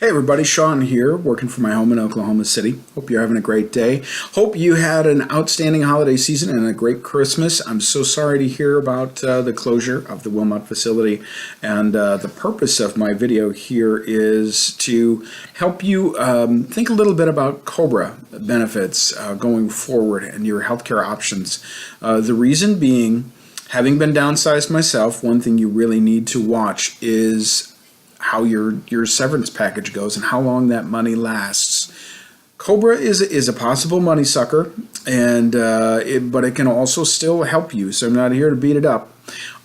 Hey everybody, Sean here, working from my home in Oklahoma City. Hope you're having a great day. Hope you had an outstanding holiday season and a great Christmas. I'm so sorry to hear about the closure of the Wilmot facility. And the purpose of my video here is to help you think a little bit about Cobra benefits going forward and your healthcare options. The reason being, having been downsized myself, one thing you really need to watch is how your severance package goes and how long that money lasts. Cobra is a possible money sucker, and but it can also still help you. So I'm not here to beat it up.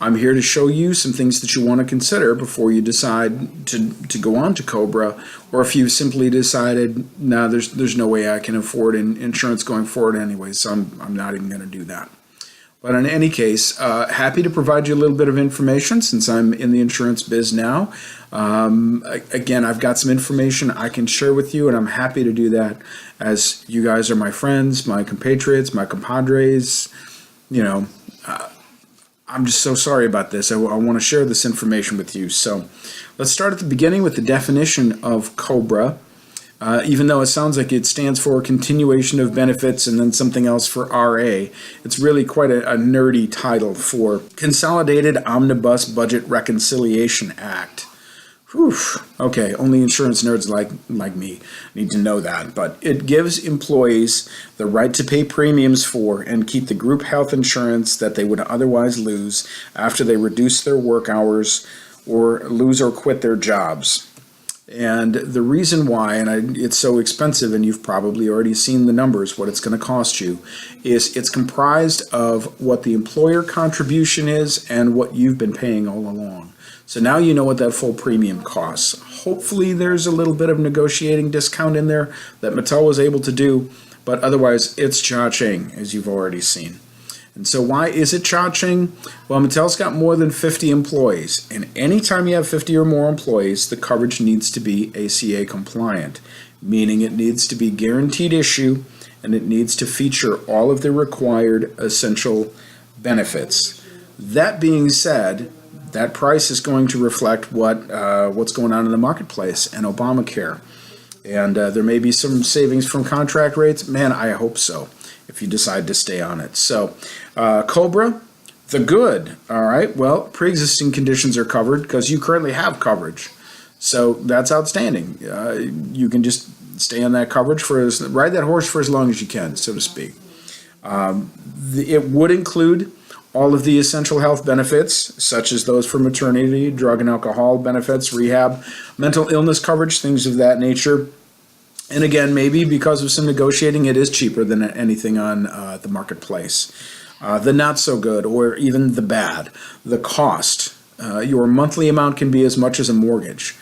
I'm here to show you some things that you want to consider before you decide to go on to Cobra, or if you've simply decided, nah, there's no way I can afford insurance going forward anyway, so I'm not even going to do that. But in any case, happy to provide you a little bit of information since I'm in the insurance biz now. Again, I've got some information I can share with you, and I'm happy to do that as you guys are my friends, my compatriots, my compadres. You know, I'm just so sorry about this. I want to share this information with you. So let's start at the beginning with the definition of Cobra. Even though it sounds like it stands for continuation of benefits and then something else for RA, it's really quite a nerdy title for Consolidated Omnibus Budget Reconciliation Act. Whew. Okay, only insurance nerds like me need to know that. But it gives employees the right to pay premiums for and keep the group health insurance that they would otherwise lose after they reduce their work hours or lose or quit their jobs. And the reason why, and it's so expensive, and you've probably already seen the numbers, what it's going to cost you, is it's comprised of what the employer contribution is and what you've been paying all along. So now you know what that full premium costs. Hopefully there's a little bit of negotiating discount in there that Mattel was able to do, but otherwise it's cha-ching, as you've already seen. And so why is it cha-ching? Well, Mattel's got more than 50 employees, and anytime you have 50 or more employees, the coverage needs to be ACA compliant, meaning it needs to be guaranteed issue, and it needs to feature all of the required essential benefits. That being said, that price is going to reflect what's going on in the marketplace and Obamacare. And there may be some savings from contract rates. Man, I hope so, if you decide to stay on it. So Cobra, the good, all right, well, pre-existing conditions are covered because you currently have coverage. So that's outstanding. You can just stay on that coverage ride that horse for as long as you can, so to speak. It would include all of the essential health benefits, such as those for maternity, drug and alcohol benefits, rehab, mental illness coverage, things of that nature. And again, maybe because of some negotiating, it is cheaper than anything on the marketplace. The not so good, or even the bad, the cost. Your monthly amount can be as much as a mortgage.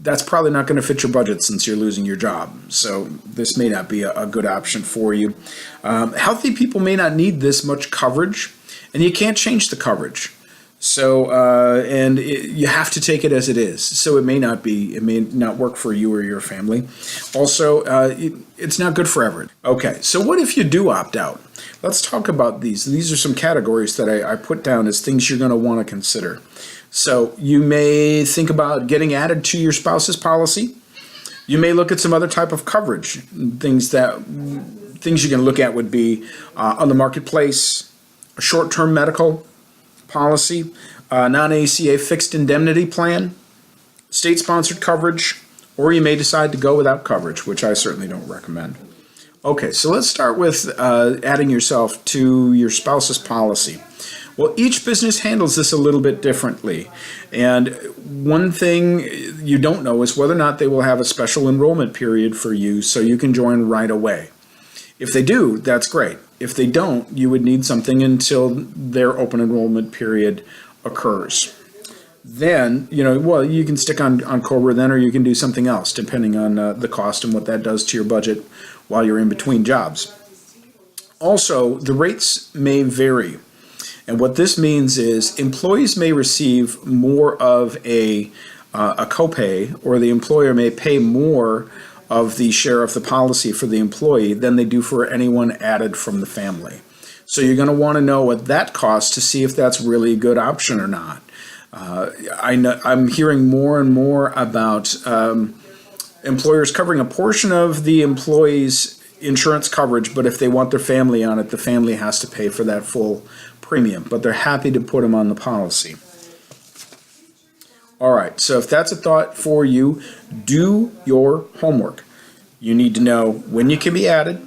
That's probably not going to fit your budget since you're losing your job. So this may not be a good option for you. Healthy people may not need this much coverage, and you can't change the coverage. So, you have to take it as it is. So it may not work for you or your family. Also, it's not good forever. Okay, so what if you do opt out? Let's talk about these. These are some categories that I put down as things you're going to want to consider. So you may think about getting added to your spouse's policy. You may look at some other type of coverage. Things you can look at would be on the marketplace, a short-term medical policy, non-ACA fixed indemnity plan, state-sponsored coverage, or you may decide to go without coverage, which I certainly don't recommend. Okay, so let's start with adding yourself to your spouse's policy. Well, each business handles this a little bit differently, and one thing you don't know is whether or not they will have a special enrollment period for you so you can join right away. If they do, that's great. If they don't, you would need something until their open enrollment period occurs. Then, you can stick on Cobra then, or you can do something else, depending on the cost and what that does to your budget while you're in between jobs. Also, the rates may vary. And what this means is employees may receive more of a copay, or the employer may pay more of the share of the policy for the employee than they do for anyone added from the family. So you're going to want to know what that costs to see if that's really a good option or not. I'm hearing more and more about employers covering a portion of the employee's insurance coverage, but if they want their family on it, the family has to pay for that full premium, but they're happy to put them on the policy. All right, so if that's a thought for you, do your homework. You need to know when you can be added,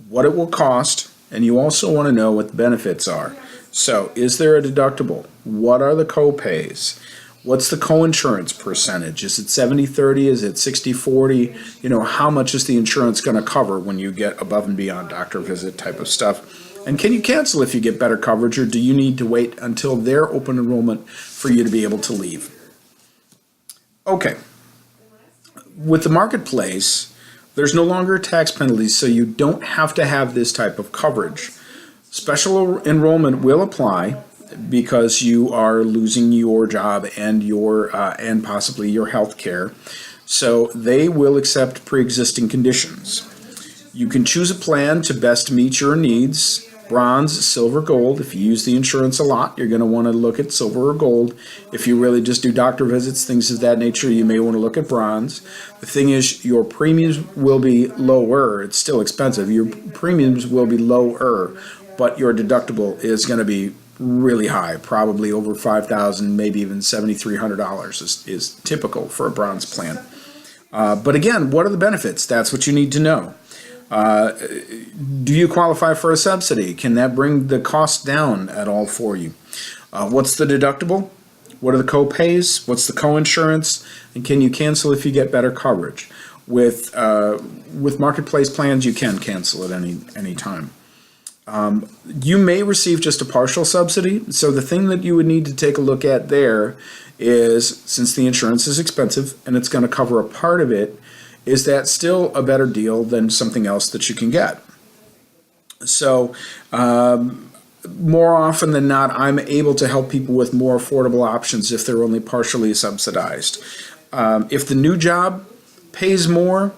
what it will cost, and you also want to know what the benefits are. So, is there a deductible? What are the co-pays? What's the co-insurance percentage? Is it 70-30? Is it 60-40? You know, how much is the insurance going to cover when you get above and beyond doctor visit type of stuff? And can you cancel if you get better coverage, or do you need to wait until their open enrollment for you to be able to leave? Okay. With the marketplace, there's no longer tax penalties, so you don't have to have this type of coverage. Special enrollment will apply because you are losing your job and and possibly your health care. So they will accept pre-existing conditions. You can choose a plan to best meet your needs. Bronze, silver, gold. If you use the insurance a lot, you're going to want to look at silver or gold. If you really just do doctor visits, things of that nature, you may want to look at bronze. The thing is, your premiums will be lower. It's still expensive. Your premiums will be lower, but your deductible is going to be really high, probably over $5,000, maybe even $7,300 is typical for a bronze plan. But again, what are the benefits? That's what you need to know. Do you qualify for a subsidy? Can that bring the cost down at all for you? What's the deductible? What are the co-pays? What's the co-insurance? And can you cancel if you get better coverage? With marketplace plans, you can cancel at any time. You may receive just a partial subsidy. So the thing that you would need to take a look at there is, since the insurance is expensive and it's going to cover a part of it, is that still a better deal than something else that you can get? So more often than not, I'm able to help people with more affordable options if they're only partially subsidized. If the new job pays more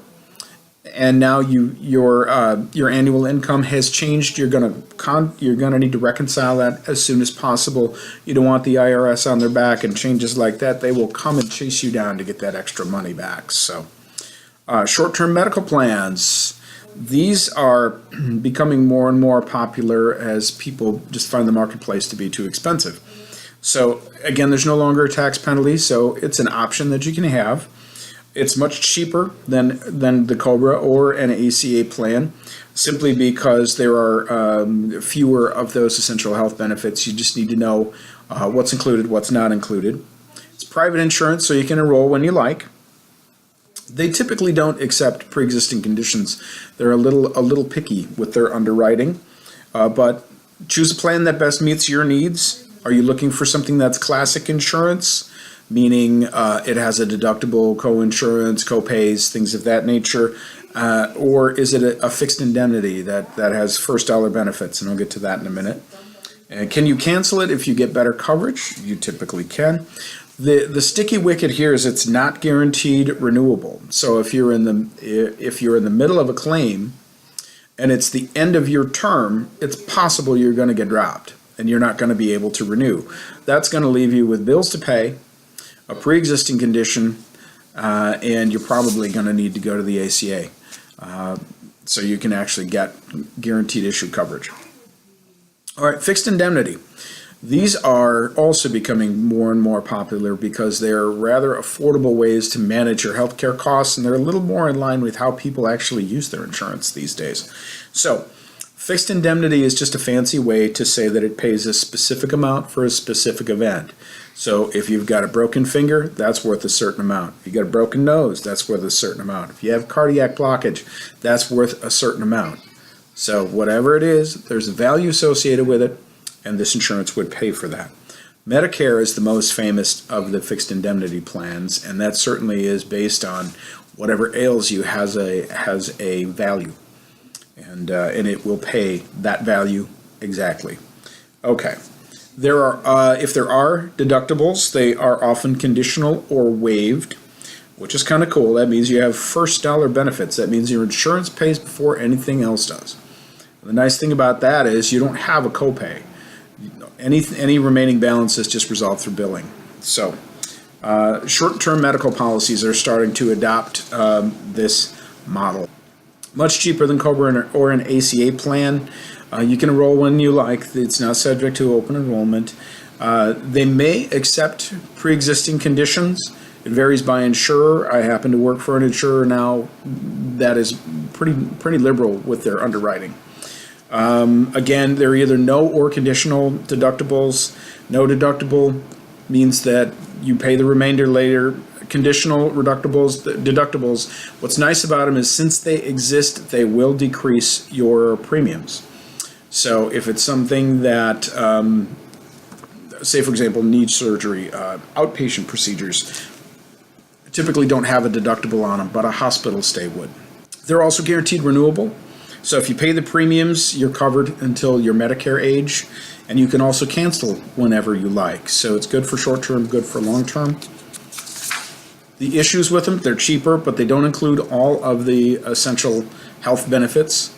and now your annual income has changed, you're gonna need to reconcile that as soon as possible. You don't want the IRS on their back, and changes like that, they will come and chase you down to get that extra money back. So short-term medical plans, these are becoming more and more popular as people just find the marketplace to be too expensive. So again, there's no longer a tax penalty, so it's an option that you can have. It's much cheaper than the Cobra or an ACA plan, simply because there are fewer of those essential health benefits. You just need to know what's included, what's not included. It's private insurance, so you can enroll when you like. They typically don't accept pre-existing conditions. They're a little picky with their underwriting, but choose a plan that best meets your needs. Are you looking for something that's classic insurance, meaning it has a deductible, co-insurance, co-pays, things of that nature, or is it a fixed indemnity that has first dollar benefits? And I'll get to that in a minute. Can you cancel it if you get better coverage? You typically can. The sticky wicket here is it's not guaranteed renewable. So if you're in the middle of a claim and it's the end of your term, it's possible you're going to get dropped and you're not going to be able to renew. That's going to leave you with bills to pay, a pre-existing condition, and you're probably going to need to go to the ACA so you can actually get guaranteed issue coverage. All right, fixed indemnity. These are also becoming more and more popular because they're rather affordable ways to manage your healthcare costs, and they're a little more in line with how people actually use their insurance these days. So, fixed indemnity is just a fancy way to say that it pays a specific amount for a specific event. So if you've got a broken finger, that's worth a certain amount. If you've got a broken nose, that's worth a certain amount. If you have cardiac blockage, that's worth a certain amount. So whatever it is, there's a value associated with it, and this insurance would pay for that. Medicare is the most famous of the fixed indemnity plans, and that certainly is based on whatever ails you has a value, and it will pay that value exactly. Okay. There are, if there are deductibles, they are often conditional or waived, which is kind of cool. That means you have first dollar benefits. That means your insurance pays before anything else does. The nice thing about that is you don't have a copay. Any remaining balance is just resolved through billing. So short-term medical policies are starting to adopt this model. Much cheaper than Cobra or an ACA plan. You can enroll when you like. It's not subject to open enrollment. They may accept pre-existing conditions. It varies by insurer. I happen to work for an insurer now that is pretty liberal with their underwriting. Again, there are either no or conditional deductibles. No deductible means that you pay the remainder later. Conditional deductibles, what's nice about them is since they exist, they will decrease your premiums. So if it's something that, say for example, knee surgery, outpatient procedures, typically don't have a deductible on them, but a hospital stay would. They're also guaranteed renewable. So if you pay the premiums, you're covered until your Medicare age, and you can also cancel whenever you like. So it's good for short term, good for long term. The issues with them, they're cheaper, but they don't include all of the essential health benefits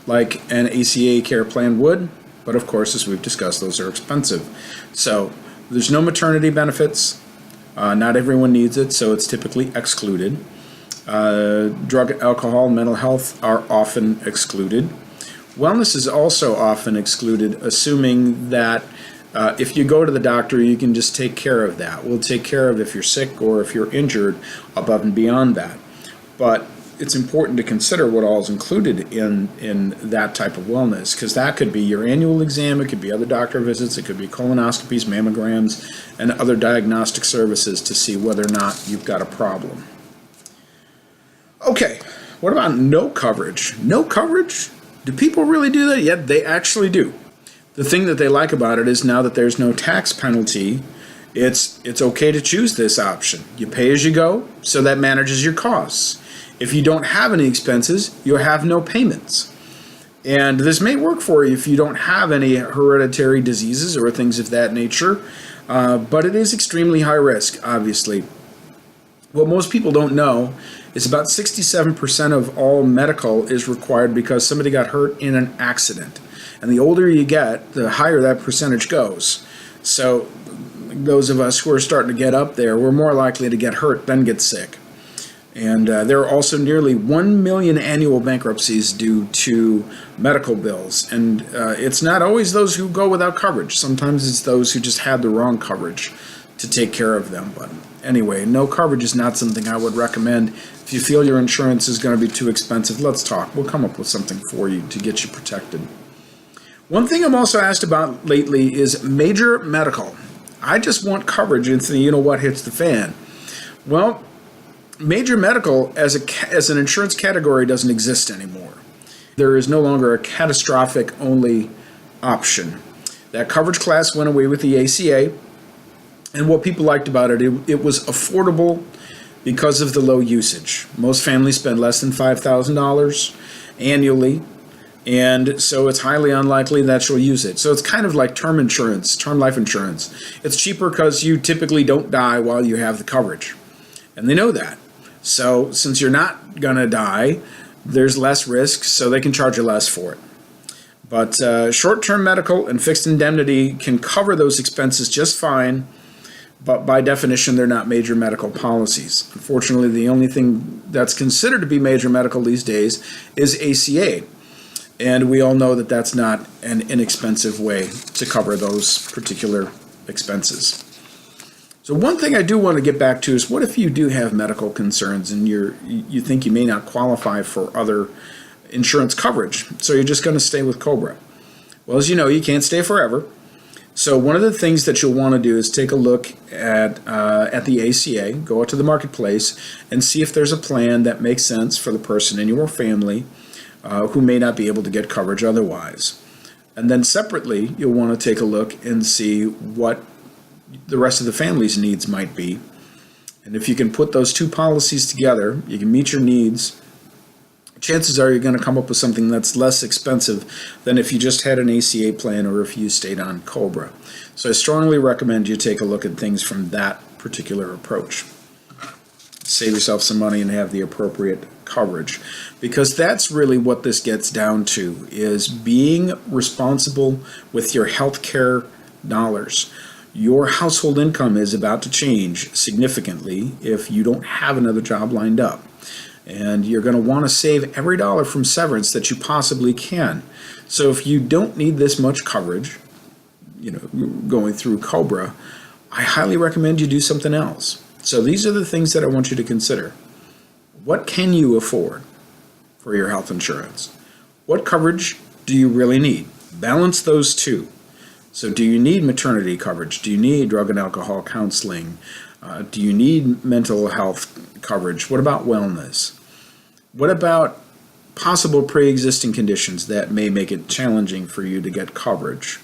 like an ACA care plan would. But of course, as we've discussed, those are expensive. So there's no maternity benefits. Not everyone needs it, so it's typically excluded. Drug, alcohol, and mental health are often excluded. Wellness is also often excluded, assuming that if you go to the doctor, you can just take care of that. We'll take care of if you're sick or if you're injured above and beyond that. But it's important to consider what all is included in that type of wellness, because that could be your annual exam, it could be other doctor visits, it could be colonoscopies, mammograms, and other diagnostic services to see whether or not you've got a problem. Okay, what about no coverage? No coverage? Do people really do that? Yeah, they actually do. The thing that they like about it is now that there's no tax penalty, it's okay to choose this option. You pay as you go, so that manages your costs. If you don't have any expenses, you'll have no payments. And this may work for you if you don't have any hereditary diseases or things of that nature, but it is extremely high risk, obviously. What most people don't know is about 67% of all medical is required because somebody got hurt in an accident. And the older you get, the higher that percentage goes. So those of us who are starting to get up there, we're more likely to get hurt than get sick. And there are also nearly 1 million annual bankruptcies due to medical bills. And it's not always those who go without coverage. Sometimes it's those who just had the wrong coverage to take care of them. But anyway, no coverage is not something I would recommend. If you feel your insurance is going to be too expensive, let's talk. We'll come up with something for you to get you protected. One thing I'm also asked about lately is major medical. I just want coverage and you know what hits the fan. Well, major medical as an insurance category doesn't exist anymore. There is no longer a catastrophic only option. That coverage class went away with the ACA, and what people liked about it, it was affordable because of the low usage. Most families spend less than $5,000 annually, and so it's highly unlikely that you'll use it. So it's kind of like term insurance, term life insurance. It's cheaper because you typically don't die while you have the coverage, and they know that. So since you're not going to die, there's less risk, so they can charge you less for it. But short-term medical and fixed indemnity can cover those expenses just fine, but by definition, they're not major medical policies. Unfortunately, the only thing that's considered to be major medical these days is ACA. And we all know that that's not an inexpensive way to cover those particular expenses. So one thing I do want to get back to is what if you do have medical concerns and you think you may not qualify for other insurance coverage, so you're just going to stay with Cobra? Well, as you know, you can't stay forever. So one of the things that you'll want to do is take a look at the ACA, go out to the marketplace, and see if there's a plan that makes sense for the person in your family who may not be able to get coverage otherwise. And then separately, you'll want to take a look and see what the rest of the family's needs might be. And if you can put those two policies together, you can meet your needs, chances are you're going to come up with something that's less expensive than if you just had an ACA plan or if you stayed on Cobra. So I strongly recommend you take a look at things from that particular approach. Save yourself some money and have the appropriate coverage, because that's really what this gets down to, is being responsible with your health care dollars. Your household income is about to change significantly if you don't have another job lined up. And you're going to want to save every dollar from severance that you possibly can. So if you don't need this much coverage, going through Cobra, I highly recommend you do something else. So these are the things that I want you to consider. What can you afford for your health insurance? What coverage do you really need? Balance those two. So do you need maternity coverage? Do you need drug and alcohol counseling? Do you need mental health coverage? What about wellness? What about possible pre-existing conditions that may make it challenging for you to get coverage?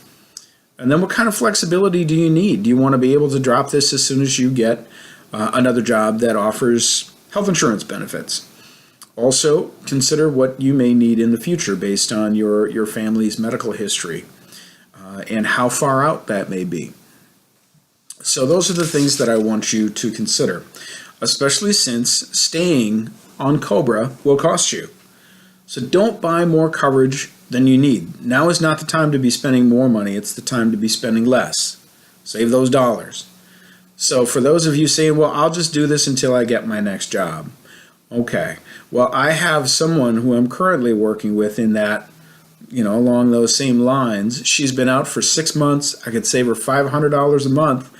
And then what kind of flexibility do you need? Do you want to be able to drop this as soon as you get another job that offers health insurance benefits? Also, consider what you may need in the future based on your family's medical history and how far out that may be. So those are the things that I want you to consider, especially since staying on Cobra will cost you. So don't buy more coverage than you need. Now is not the time to be spending more money. It's the time to be spending less. Save those dollars. So for those of you saying, well, I'll just do this until I get my next job. Okay. Well, I have someone who I'm currently working with in that, along those same lines. She's been out for 6 months. I could save her $500 a month.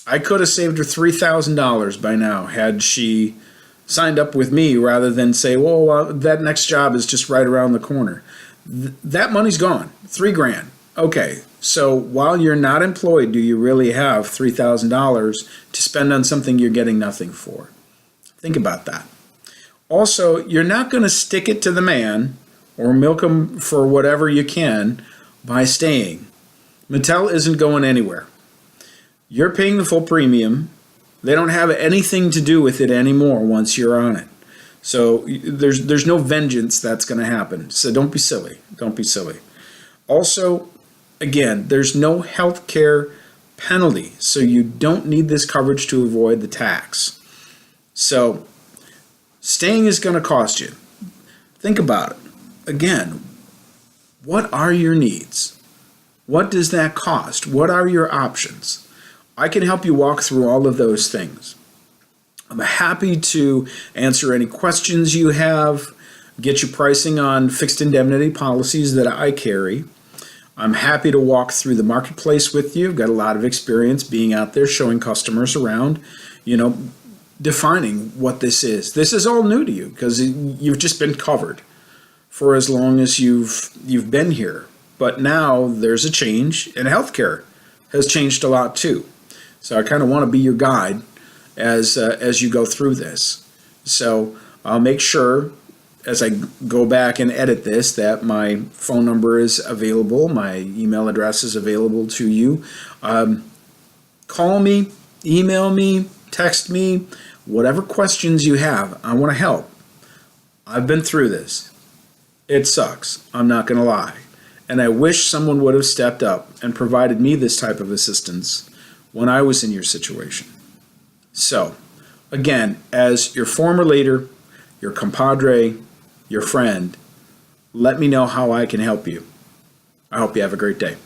I could have saved her $3,000 by now had she signed up with me rather than say, well, that next job is just right around the corner. That money's gone. $3,000. Okay. So while you're not employed, do you really have $3,000 to spend on something you're getting nothing for? Think about that. Also, you're not going to stick it to the man or milk him for whatever you can by staying. Mattel isn't going anywhere. You're paying the full premium. They don't have anything to do with it anymore once you're on it. So there's no vengeance that's going to happen. So don't be silly. Don't be silly. Also, again, there's no health care penalty, so you don't need this coverage to avoid the tax. So staying is going to cost you. Think about it. Again, what are your needs? What does that cost? What are your options? I can help you walk through all of those things. I'm happy to answer any questions you have, get you pricing on fixed indemnity policies that I carry. I'm happy to walk through the marketplace with you. I've got a lot of experience being out there showing customers around, defining what this is. This is all new to you because you've just been covered for as long as you've been here. But now there's a change, and healthcare has changed a lot too. So I kind of want to be your guide as you go through this. So I'll make sure as I go back and edit this that my phone number is available, my email address is available to you. Call me, email me, text me, whatever questions you have. I want to help. I've been through this. It sucks. I'm not going to lie. And I wish someone would have stepped up and provided me this type of assistance when I was in your situation. So, again, as your former leader, your compadre, your friend, let me know how I can help you. I hope you have a great day.